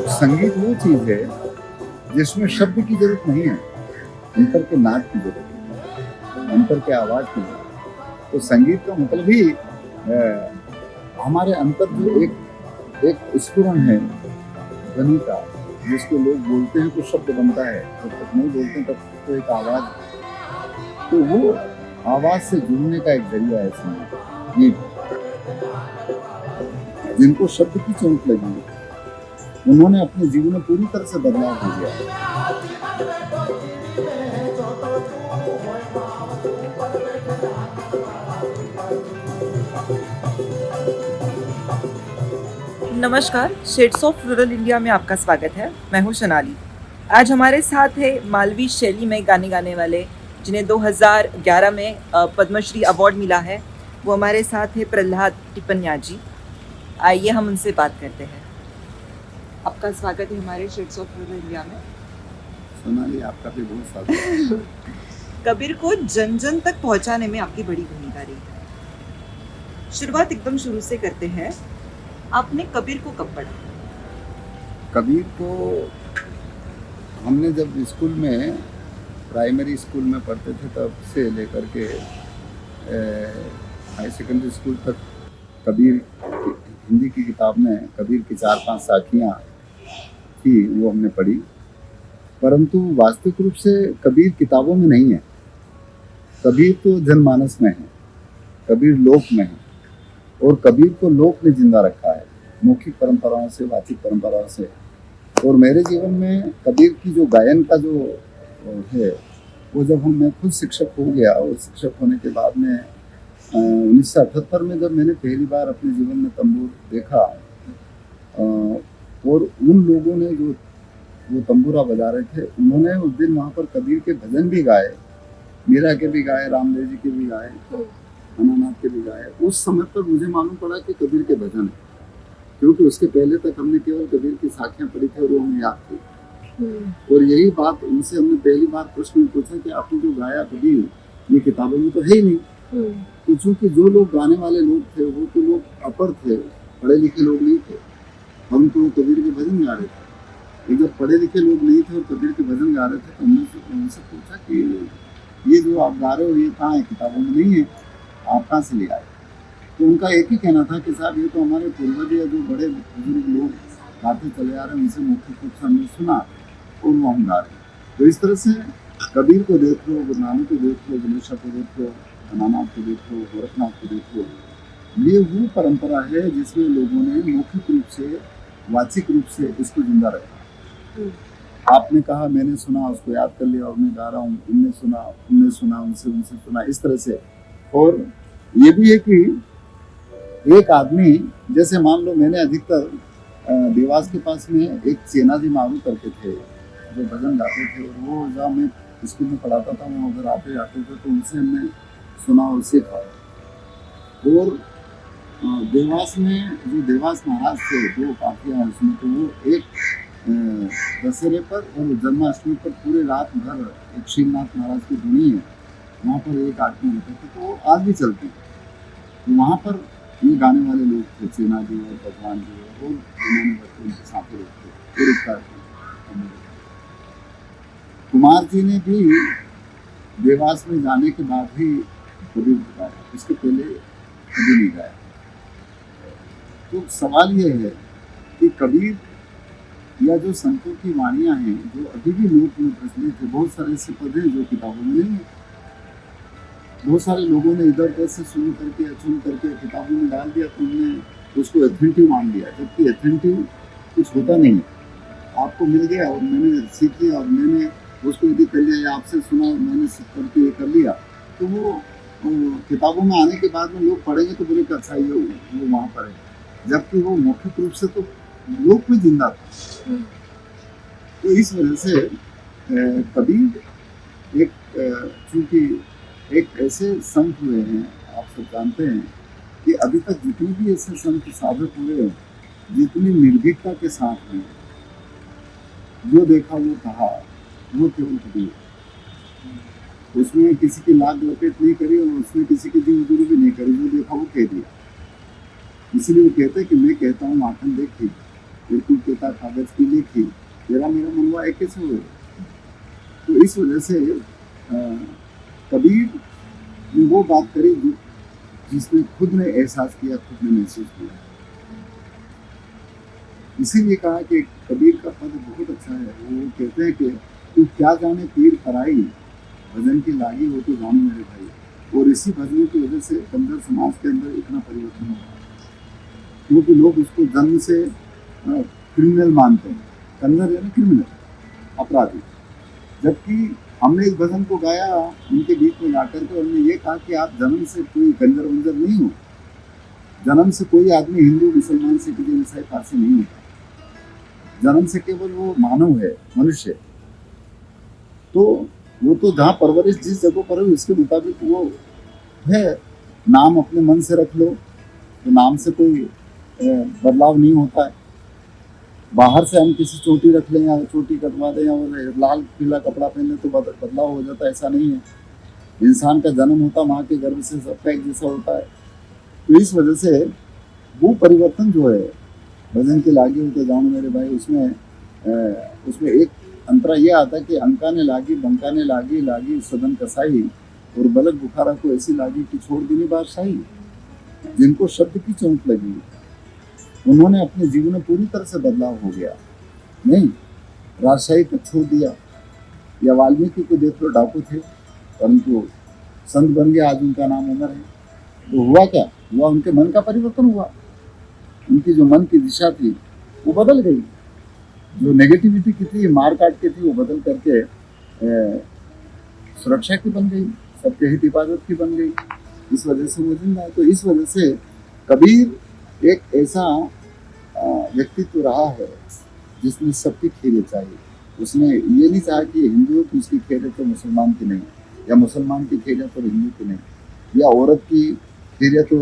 संगीत वो चीज है जिसमें शब्द की जरूरत नहीं है, अंतर के नाद की जरूरत है, अंतर के आवाज की जरूरत है। तो संगीत का मतलब ही हमारे अंतर जो एक स्फुरण है ध्वनि का, जिसको लोग बोलते हैं तो शब्द बनता है, जब तक नहीं बोलते तब तो एक आवाज, तो वो आवाज से जुड़ने का एक जरिया है संगीत। ये जिनको शब्द की चोट लगी उन्होंने अपने जीवन में पूरी तरह से बदलाव हो गया। नमस्कार, शेड्स ऑफ रूरल इंडिया में आपका स्वागत है। मैं हूं सोनाली। आज हमारे साथ है मालवी शैली में गाने गाने वाले, जिन्हें 2011 में पद्मश्री अवार्ड मिला है। वो हमारे साथ है प्रहलाद टिपनिया जी। आइए हम उनसे बात करते हैं। आपका स्वागत है हमारे शेड्स ऑफ रूरल इंडिया में। सोनाली, आपका भी बहुत स्वागत। कबीर को जन जन तक पहुंचाने में आपकी बड़ी भूमिका रही है। शुरुआत एकदम शुरू से करते हैं। आपने कबीर को कब पढ़ा? कबीर को हमने जब स्कूल में, प्राइमरी स्कूल में पढ़ते थे, तब से लेकर के हाई सेकेंडरी स्कूल तक कबीर हिंदी की किताब में कबीर की 4-5 साखियाँ थी, वो हमने पढ़ी। परंतु वास्तविक रूप से कबीर किताबों में नहीं है। कबीर तो जनमानस में है, कबीर लोक में है, और कबीर को लोक ने जिंदा रखा है, मौखिक परंपराओं से, वाचिक परंपराओं से। और मेरे जीवन में कबीर की जो गायन का जो है, वो जब मैं खुद शिक्षक हो गया, और शिक्षक होने के बाद में 1978 में जब मैंने पहली बार अपने जीवन में तंबूर देखा, और उन लोगों ने जो वो तंबूरा बजा रहे थे, उन्होंने उस दिन वहाँ पर कबीर के भजन भी गाए, मीरा के भी गाए, रामदेव जी के भी गाए, अनानाथ के भी गाए। उस समय पर मुझे मालूम पड़ा कि कबीर के भजन है, क्योंकि उसके पहले तक हमने केवल कबीर की साखियाँ पढ़ी थी और वो हमें याद थी। और यही बात उनसे हमने पहली बार प्रश्न पूछा कि आपने जो गाया कबीर, ये किताबों में तो है ही नहीं। तो चूंकि जो लोग गाने वाले लोग थे वो तो लोग अपढ़ थे, पढ़े लिखे लोग नहीं थे। हम तो कबीर के भजन गा रहे थे। जब पढ़े लिखे लोग नहीं थे और कबीर के भजन गा रहे थे, तो हमने उनसे पूछा कि ये जो आप गा रहे हो, ये कहाँ है? किताबों में नहीं है, आप कहाँ से ले आए? तो उनका एक ही कहना था कि साहब, ये तो हमारे पूर्वज या जो बड़े बुजुर्ग लोग गाते चले आ रहे हैं, उनसे मौखिक रूप से हमने सुना और वो हम गा रहे हैं। तो इस तरह से कबीर को देख लो, गुरु नानक को देख लो, गणेशा को देख लो, अनानाथ को देख लो, गोरखनाथ को देख लो, ये वो परंपरा है जिसमें लोगों ने मौखिक रूप से, वाचिक रूप से इसको जिंदा रखा। आपने कहा, मैंने सुना, उसको याद कर लिया और मैं गा रहा हूँ, उनने सुना, उनसे सुना, इस तरह से। और ये भी है कि एक आदमी, जैसे मान लो मैंने अधिकतर देवास के पास में एक चेना जी मारू करके थे जो भजन गाते थे, और वो जहाँ मैं स्कूल में पढ़ाता था, वो उधर आते जाते थे, तो उनसे हमने सुना और सीखा। और देवास में जो देवास महाराज थे, 2 काफियाँ हैं उसमें, तो वो एक दशहरे पर और जन्माष्टमी पर पूरे रात भर एक श्रीनाथ महाराज की धुनी है, वहाँ पर एक आदमी होते थे, तो वो आज भी चलते हैं। तो वहाँ पर ये गाने वाले लोग थे, चेना जी और भगवान जी, और उन्होंने बच्चे साथे लोग थे। कुमार जी ने भी देवास में जाने के बाद ही कबीर गाया, इसके पहले कभी नहीं गाया। तो सवाल ये है कि कबीर या जो संतों की वाणियाँ हैं, जो अभी भी लोक में प्रचलित है, बहुत सारे ऐसे पद हैं जो किताबों में नहीं है। बहुत सारे लोगों ने इधर उधर से सुन करके किताबों में डाल दिया, तो उन्होंने उसको एथेंटिव मान लिया, जबकि एथेंटिव कुछ होता नहीं है। आपको मिल गया और मैंने सीख लिया, और मैंने उसको यदि कर लिया, या आपसे सुना और मैंने सीख करके ये कर लिया, तो वो किताबों में आने के बाद में लोग पढ़ेंगे तो बोले कि अच्छा ये वो वहाँ पर है, जबकि वो मौखिक रूप से तो लोक में जिंदा था। तो इस वजह से कबीर एक, चूँकि एक ऐसे संत हुए हैं, आप सब जानते हैं कि अभी तक जितने भी ऐसे संत साधक हुए हैं, जितनी निर्भीकता के साथ हैं, जो देखा वो कहा, वो केवल कबीर। उसमें किसी की लाग लपेट नहीं करी, और उसने किसी की दी भी नहीं करी, जो देखा वो कह दिया। इसलिए वो कहते हैं कि मैं कहता हूँ माखन देखी, फिर तू कहता कागज की लिखी, तेरा मेरा मनवा एक कैसे हो। तो इस वजह से कबीर ने वो बात करी जिसने खुद ने एहसास किया, खुद ने महसूस किया। इसीलिए कहा कि कबीर का पद बहुत अच्छा है। वो कहते हैं कि तू क्या जाने पीर पराई, भजन की लागी हो तो जानो मेरे भाई। और इसी भजनों की वजह से कंदर समाज के अंदर इतना परिवर्तन हुआ, क्योंकि लोग उसको जन्म से क्रिमिनल मानते हैं। कंदर है ना क्रिमिनल, अपराधी। जबकि हमने इस भजन को गाया उनके बीच में जाकर के, उन्होंने ये कहा कि आप जन्म से कोई गंजर वंजर नहीं हो, जन्म से कोई आदमी हिंदू मुसलमान से किसी ईसाई पारसी नहीं होता, जन्म से केवल वो मानव है, मनुष्य। तो वो तो जहाँ परवरिश जिस जगह पर है उसके मुताबिक वो है। नाम अपने मन से रख लो तो नाम से कोई बदलाव नहीं होता है। बाहर से हम किसी चोटी रख लें या चोटी कटवा दें या लाल पीला कपड़ा पहन लें तो बदलाव हो जाता है, ऐसा नहीं है। इंसान का जन्म होता माँ के गर्भ से सबका एक जैसा होता है। तो इस वजह से वो परिवर्तन जो है भजन के लागी होते जानो मेरे भाई, उसमें एक अंतरा ये आता है कि अंका ने लागी बंका ने लागी, लागी सदन कसाई, और बलक बुखारा को ऐसी लागी कि छोड़ दी बादशाही। जिनको शब्द की चोट लगी उन्होंने अपने जीवन में पूरी तरह से बदलाव हो गया। नहीं, राजशाही तक छोड़ दिया। या वाल्मीकि को देख लो, डाकू थे परंतु संत बन गया, आज उनका नाम अमर है। तो हुआ क्या हुआ, उनके मन का परिवर्तन हुआ। उनकी जो मन की दिशा थी वो बदल गई, जो नेगेटिविटी की थी, मार काट की थी, वो बदल करके सुरक्षा की बन गई, सबके हित हिफाजत की बन गई। इस वजह से वो जिंदा है। तो इस वजह से कबीर एक ऐसा व्यक्तित्व रहा है जिसने सबकी खैरियत चाहिए। उसने ये नहीं चाहा कि हिंदू तो उसकी खैरियत तो मुसलमान की नहीं, या मुसलमान की खैरियत तो हिंदू की नहीं, या औरत की खैरियत तो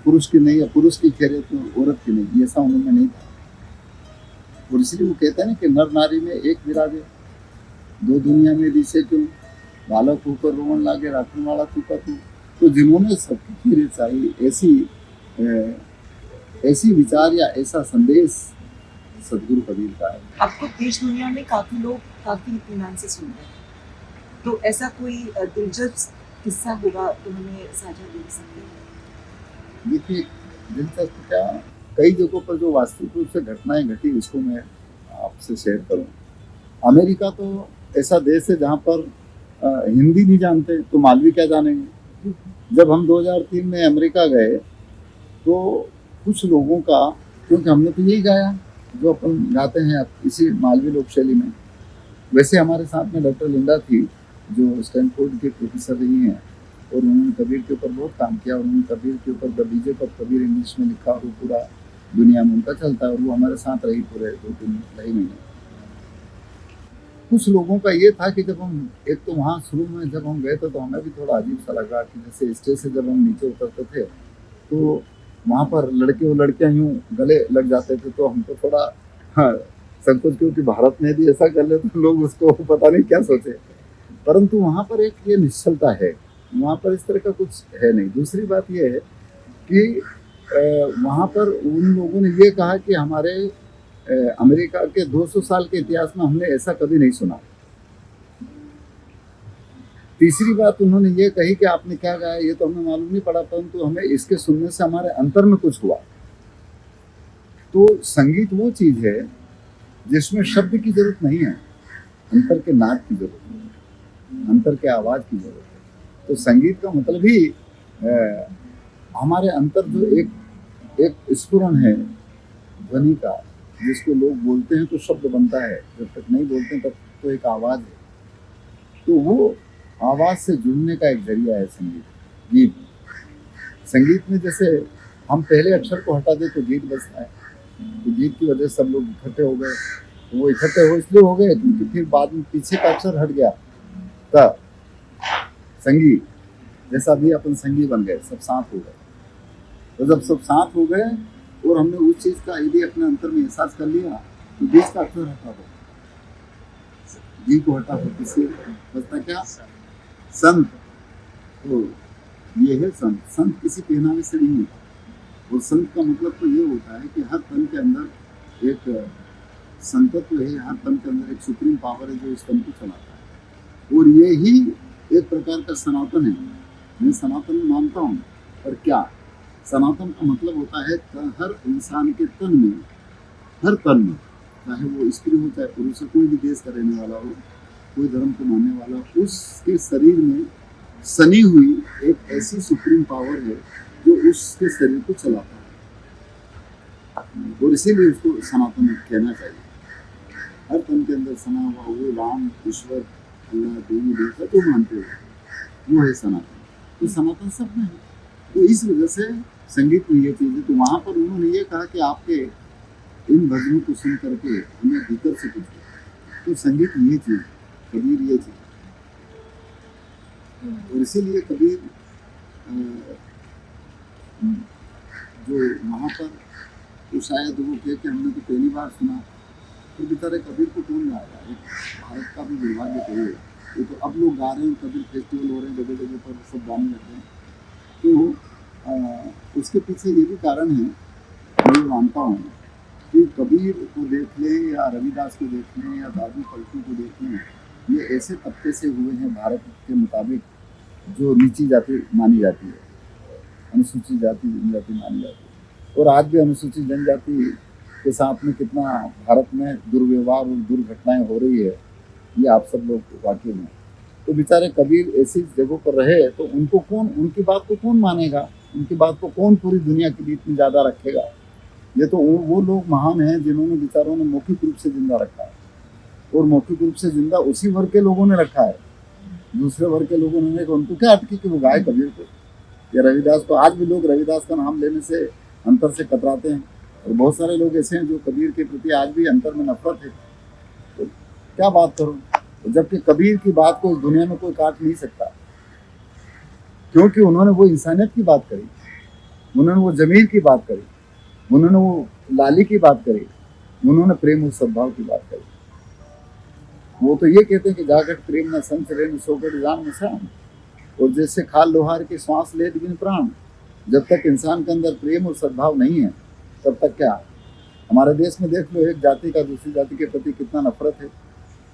पुरुष की नहीं, या पुरुष की खैरियत तो औरत की नहीं। ऐसा उन्होंने नहीं था। और इसलिए वो कहते हैं ना कि नर नारी में एक विराजे, दो दुनिया में दिसे क्यों, बालक होकर रोवन लागे राखने वाला तू का तू। तो जिन्होंने सबकी खैरियत चाहिए, ऐसी विचार या ऐसा संदेश सदगुरु कबीर का है। आपको देश दुनिया में काफी लोग काफी इत्मीनान से सुन रहे हैं, तो ऐसा कोई दिलचस्प किस्सा होगा तो हमें साझा कर सकते हैं? देखिए, दिलचस्प क्या, कई जगहों पर जो वास्तविक रूप से घटनाएं घटी उसको मैं आपसे शेयर करूं। अमेरिका तो ऐसा देश है जहां पर हिंदी नहीं जानते तो मालवी क्या जानेंगे। जब हम 2003 में अमेरिका गए तो कुछ लोगों का, क्योंकि हमने तो यही गाया जो अपन गाते हैं इसी मालवी लोक शैली में। वैसे हमारे साथ में डॉक्टर लिंडा थी जो स्टैनफोर्ड की प्रोफेसर रही हैं, और उन्होंने कबीर के ऊपर बहुत काम किया। उन्होंने कबीर के ऊपर द बीजे पर कबीर इंग्लिश में लिखा, वो पूरा दुनिया में उनका चलता है, और वो हमारे साथ रही पूरे 2-3 महीने। कुछ लोगों का ये था कि जब हम, एक तो वहाँ शुरू में जब हम गए थे तो हमें भी थोड़ा अजीब सा लगा कि जैसे स्टेज से जब हम नीचे उतरते थे तो वहाँ पर लड़के और लड़कियाँ यूँ गले लग जाते थे, तो हमको थोड़ा संकोच, क्योंकि भारत में भी ऐसा कर ले तो लोग उसको पता नहीं क्या सोचे। परंतु वहाँ पर एक ये निश्चलता है, वहाँ पर इस तरह का कुछ है नहीं। दूसरी बात ये है कि वहाँ पर उन लोगों ने ये कहा कि हमारे अमेरिका के 200 साल के इतिहास में हमने ऐसा कभी नहीं सुना। तीसरी बात उन्होंने ये कही कि आपने क्या गाया ये तो हमें मालूम नहीं पड़ा, परंतु हमें इसके सुनने से हमारे अंतर में कुछ हुआ। तो संगीत वो चीज है जिसमें शब्द की जरूरत नहीं है, अंतर के नाद की जरूरत है, अंतर के आवाज की जरूरत है। तो संगीत का मतलब ही हमारे अंतर जो एक स्फुरण है ध्वनि का, जिसको लोग बोलते हैं तो शब्द बनता है, जब तक नहीं बोलते तब तो एक आवाज है। तो वो आवाज से जुड़ने का एक जरिया है संगीत। गीत, संगीत में जैसे हम पहले अक्षर को हटा दे तो गीत बजता है, तो गीत की वजह से सब लोग इकट्ठे हो गए। तो वो इकट्ठे हो इसलिए हो गए क्योंकि फिर बाद में पीछे का अक्षर हट गया, तब संगीत जैसा भी अपन संगी बन गए, सब साथ हो गए। तो जब सब साथ हो गए और हमने उस चीज का यदि अपने अंतर में एहसास कर लिया तो बीच का अक्षर हटा दो, जी को हटा दो, किसी बचता क्या, संत। तो ये है संत। संत किसी पहनावे से नहीं है, और संत का मतलब तो ये होता है कि हर तन के अंदर एक संतत्व है, हर तन के अंदर एक सुप्रीम पावर है जो इस तन को चलाता है। और ये ही एक प्रकार का सनातन है। मैं सनातन मानता हूँ, पर क्या सनातन का मतलब होता है हर इंसान के तन में, हर तन में, चाहे वो स्त्री हो चाहे पुरुष हो, कोई भी देश का रहने वाला हो, कोई धर्म को मानने वाला हो, उसके शरीर में सनी हुई एक ऐसी सुप्रीम पावर है जो उसके शरीर को चलाता है। और इसीलिए उसको सनातन कहना चाहिए। हर तन के अंदर सना हुआ वो राम, ईश्वर, अल्लाह, देवी देवता जो मानते हो वो है सनातन। तो सनातन सब में है। तो इस वजह से संगीत में ये चीज़ है। तो वहाँ पर उन्होंने ये कहा कि आपके इन भजनों को सुन करके हमें भीतर से कुछ, तो संगीत ये चीज़, कबीर ये चीज़। और इसीलिए कबीर जो वहाँ पर तो शायद वो कहे कि हमने तो पहली बार सुना, तो बेचारे कबीर को कौन गाएगा। भारत का भी दुर्भाग्य तो ये तो अब लोग गा रहे हैं, कबीर फेस्टिवल हो रहे हैं, जगह जगह पर सब गाने लग रहे हैं। तो उसके पीछे ये भी कारण है, मैं मानता हूँ कि कबीर को देख लें या रविदास को देख लें या दादू पलटू को देख लें, ये ऐसे तबके से हुए हैं भारत के मुताबिक जो नीची जाति मानी जाती है, अनुसूचित जाति जनजाति मानी जाती है। और आज भी अनुसूचित जनजाति के साथ में कितना भारत में दुर्व्यवहार और दुर्घटनाएं हो रही है, ये आप सब लोग वाकिफ हैं। तो बेचारे कबीर ऐसी जगहों पर रहे तो उनको कौन, उनकी बात को कौन मानेगा, उनकी बात को कौन पूरी दुनिया के लिए इतनी ज़्यादा रखेगा। ये तो वो लोग महान हैं जिन्होंने बेचारों ने मौखिक रूप से जिंदा रखा है। और मौखिक रूप से जिंदा उसी वर्ग के लोगों ने रखा है। दूसरे वर्ग के लोगों ने उनको क्या अटकी कि वो गाए कबीर को या रविदास को। आज भी लोग रविदास का नाम लेने से अंतर से कतराते हैं। और बहुत सारे लोग ऐसे हैं जो कबीर के प्रति आज भी अंतर में नफरत है। तो क्या बात करूं, जबकि कबीर की बात को इस दुनिया में कोई काट नहीं सकता, क्योंकि उन्होंने वो इंसानियत की बात करी, उन्होंने वो जमीर की बात करी, उन्होंने वो लाली की बात करी, उन्होंने प्रेम और सद्भाव की बात करी। वो तो ये कहते हैं कि जागट प्रेम न संत रेन सोगट जान निशान, और जैसे खाल लोहार की श्वास ले बिन प्राण। जब तक इंसान के अंदर प्रेम और सद्भाव नहीं है तब तक क्या। हमारे देश में देख लो, एक जाति का दूसरी जाति के प्रति कितना नफरत है,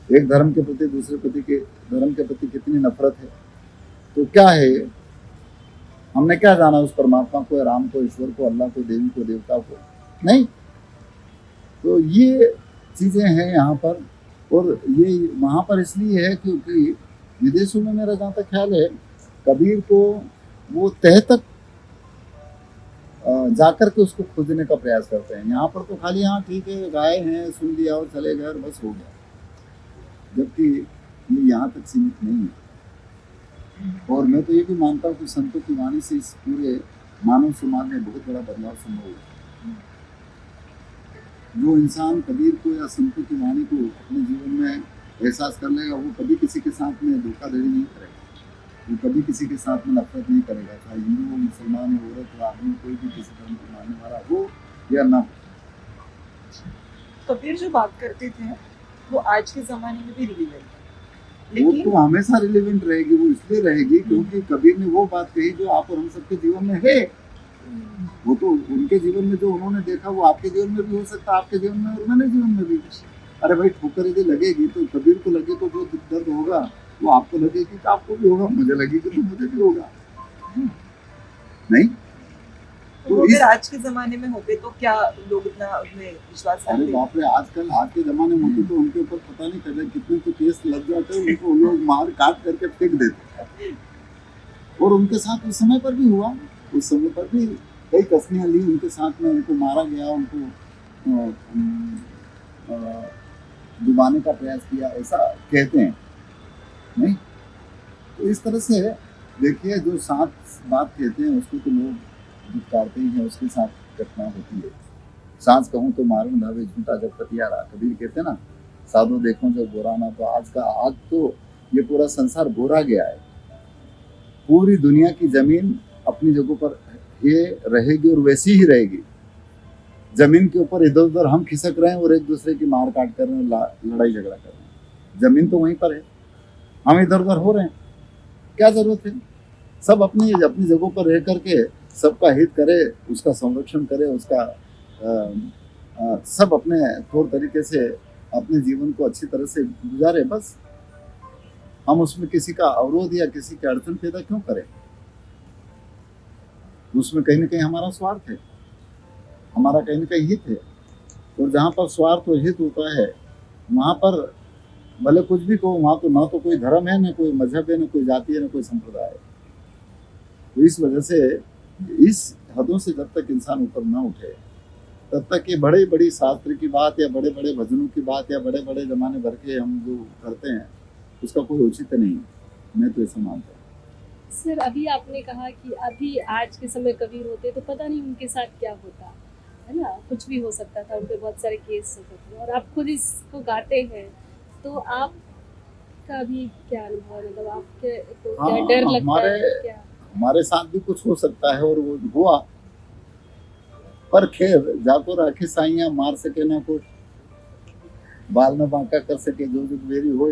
एक धर्म के प्रति दूसरे धर्म के प्रति कितनी नफरत है। तो क्या है, हमने क्या जाना उस परमात्मा को, राम को, ईश्वर को, अल्लाह को, देवी को, देवता को? नहीं। तो ये चीज़ें हैं यहाँ पर। और ये वहाँ पर इसलिए है क्योंकि विदेशों में मेरा जहाँ तक ख्याल है कबीर को वो तह तक जाकर के उसको खोजने का प्रयास करते हैं। यहाँ पर तो खाली हाँ ठीक है गाए हैं, सुन लिया और चले गए और बस हो गया, जबकि ये यहाँ तक सीमित नहीं है। और मैं तो ये भी मानता हूँ कि संतों की वाणी से इस पूरे मानव समाज में बहुत बड़ा बदलाव संभव है। जो इंसान कबीर को या संतों की वाणी को अपने जीवन में एहसास कर लेगा, वो कभी किसी के साथ में धोखाधड़ी नहीं करेगा, वो कभी किसी के साथ में नफरत नहीं करेगा, चाहे हिंदू हो, मुसलमान हो, औरत हो, आदमी, कोई भी किसी धर्म को मानने वाला हो या ना हो। कबीर जो बात करते थे वो आज के ज़माने में भी रिलेवेंट है, वो लेकिन तो हमेशा रिलेवेंट रहेगी। वो इसलिए रहेगी क्योंकि कबीर ने वो बात कही जो आप और हम सबके जीवन में है। वो तो उनके जीवन में जो उन्होंने देखा वो आपके जीवन में भी हो सकता है, आपके जीवन में और मेरे जीवन में भी। अरे भाई ठोकर यदि लगेगी तो कबीर को लगे तो जो दर्द होगा वो आपको लगेगी तो आपको भी होगा, मुझे लगेगी तो मुझे भी होगा। नहीं तो अगर आज के ज़माने में होते तो क्या लोग इतना उनमें विश्वास अरे करते? बाप रे, आजकल आज के जमाने में होते तो उनके ऊपर पता नहीं कर कितने तो केस लग जाते हैं, उनको लोग मार काट करके फेंक देते। और उनके साथ उस समय पर भी हुआ, उस समय पर भी कई कसनियाँ ली उनके साथ में, उनको मारा गया, उनको डुबाने का प्रयास किया, ऐसा कहते हैं। नहीं तो इस तरह से देखिए, जो साथ बात कहते हैं उसको तो लोग धिक्कारते ही हैं, उसके साथ घटना होती है। सांस कहूँ तो मारूं धावे झूठा जब पतियारा, कबीर कहते हैं ना, साधु देखो जब गोरा ना। तो आज तो ये पूरा संसार गोरा गया है। पूरी दुनिया की जमीन अपनी जगहों पर ये रहेगी और वैसी ही रहेगी। जमीन के ऊपर इधर उधर हम खिसक रहे हैं और एक दूसरे की मार काट कर रहे हैं, लड़ाई झगड़ा कर रहे हैं। जमीन तो वहीं पर है, हम इधर उधर हो रहे हैं। क्या जरूरत है? सब अपनी अपनी जगहों पर रह करके सबका हित करे, उसका संरक्षण करे, उसका सब अपने तौर तरीके से अपने जीवन को अच्छी तरह से गुजारे। बस हम उसमें किसी का अवरोध या किसी की अड़चन पैदा क्यों करें? उसमें कहीं ना कहीं हमारा स्वार्थ है, हमारा कहीं ना कहीं हित है। और जहाँ पर स्वार्थ और हित होता है वहाँ पर भले कुछ भी कहो, वहाँ तो ना तो कोई धर्म है, ना कोई मजहब है, ना कोई जाति है, ना कोई संप्रदाय है। तो इस वजह से इस हदों से जब तक इंसान ऊपर ना उठे तब तक ये बड़े बड़ी शास्त्र की बात या बड़े बड़े भजनों की बात या बड़े बड़े जमाने भर के हम जो करते हैं उसका कोई औचित्य नहीं। मैं तो ऐसा मानता हूँ। सर, अभी आपने कहा कि अभी आज के समय कबीर होते तो पता नहीं उनके साथ क्या होता, है ना, कुछ भी हो सकता था, उन पे बहुत सारे केस हो सकते थे। और आप खुद इसको गाते हैं तो आपका अभी क्या अनुभव है? मतलब आपके तो क्या हाँ, डर लगता है क्या? हमारे साथ भी कुछ हो सकता है और वो हुआ, पर खैर जाको राखे साइया मार सके ना कोई, बाल न बांका कर सके जो जो मेरी हो।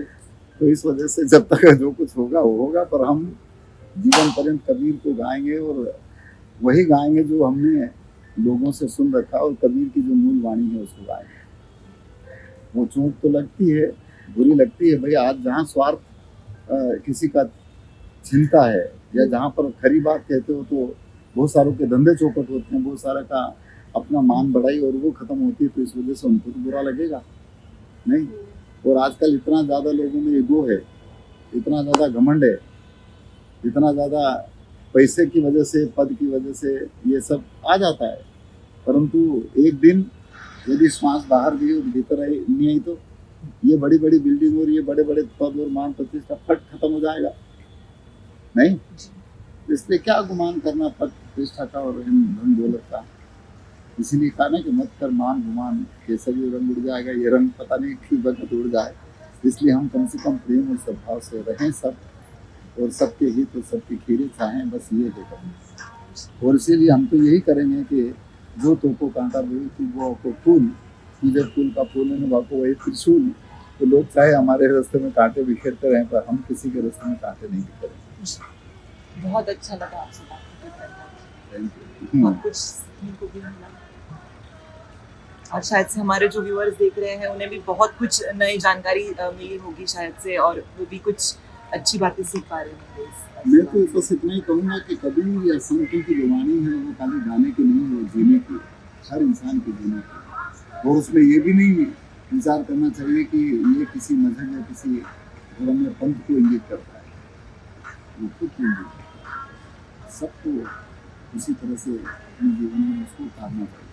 तो इस वजह से जब तक जो कुछ होगा वो होगा, पर हम जीवन पर्यंत कबीर को गाएंगे और वही गाएंगे जो हमने लोगों से सुन रखा और कबीर की जो मूल वाणी है उसको गाएंगे। वो चोट तो लगती है, बुरी लगती है भाई। आज जहाँ स्वार्थ किसी का चिंता है या जहाँ पर खरी बात कहते हो तो बहुत सारों के धंधे चौपट होते हैं, बहुत सारा का अपना मान बढ़ाई और वो खत्म होती है। तो इस वजह से उनको तो बुरा लगेगा नहीं। और आजकल इतना ज़्यादा लोगों में ईगो है, इतना ज़्यादा घमंड है, इतना ज़्यादा पैसे की वजह से, पद की वजह से ये सब आ जाता है। परंतु एक दिन यदि श्वास बाहर गई और भीतर आई नहीं आई तो ये बड़ी बड़ी बिल्डिंग और ये बड़े बड़े पद और मान प्रतिष्ठा फट खत्म हो जाएगा नहीं। इसलिए क्या गुमान करना पद प्रतिष्ठा का और धन दौलत का। इसीलिए कहा ना कि मत कर मान गुमान, केसरी रंग उड़ जाएगा, ये रंग पता नहीं किस वक्त उड़ जाए। इसलिए हम कम से कम प्रेम और सद्भाव से रहें सब, और सबके हित और सबकी खीरे चाहें, बस ये है करें। और इसीलिए हम तो यही करेंगे कि जो तुमको कांटा बोई तू वो को फूल, तुझे फूल का फूल है वाको वही त्रिशूल। तो लोग चाहे हमारे रास्ते में कांटे बिखेरते रहें, पर हम किसी के रास्ते में कांटे नहीं बिखेरेंगे। बहुत अच्छा लगा आपसे बात करके, थैंक यू। और कुछ सीखने को भी मिला। और शायद से हमारे जो व्यूअर्स देख रहे हैं उन्हें भी बहुत कुछ नई जानकारी मिली होगी शायद से, और वो भी कुछ अच्छी बातें सीख पा रहे होंगे। मैं तो बस इतना ही कहूँगा कि कबीर या संतों की जो वाणी है वो खाली गाने की नहीं, वो जीने की, हर इंसान की जीने की। और उसमें ये भी नहीं विचार करना चाहिए कि ये किसी मजहब या किसी धर्म या पंथ को इंगित करता है, वो खुद को इंगित करता है। सबको उसी तरह से अपने जीवन में उसको उतारना चाहिए।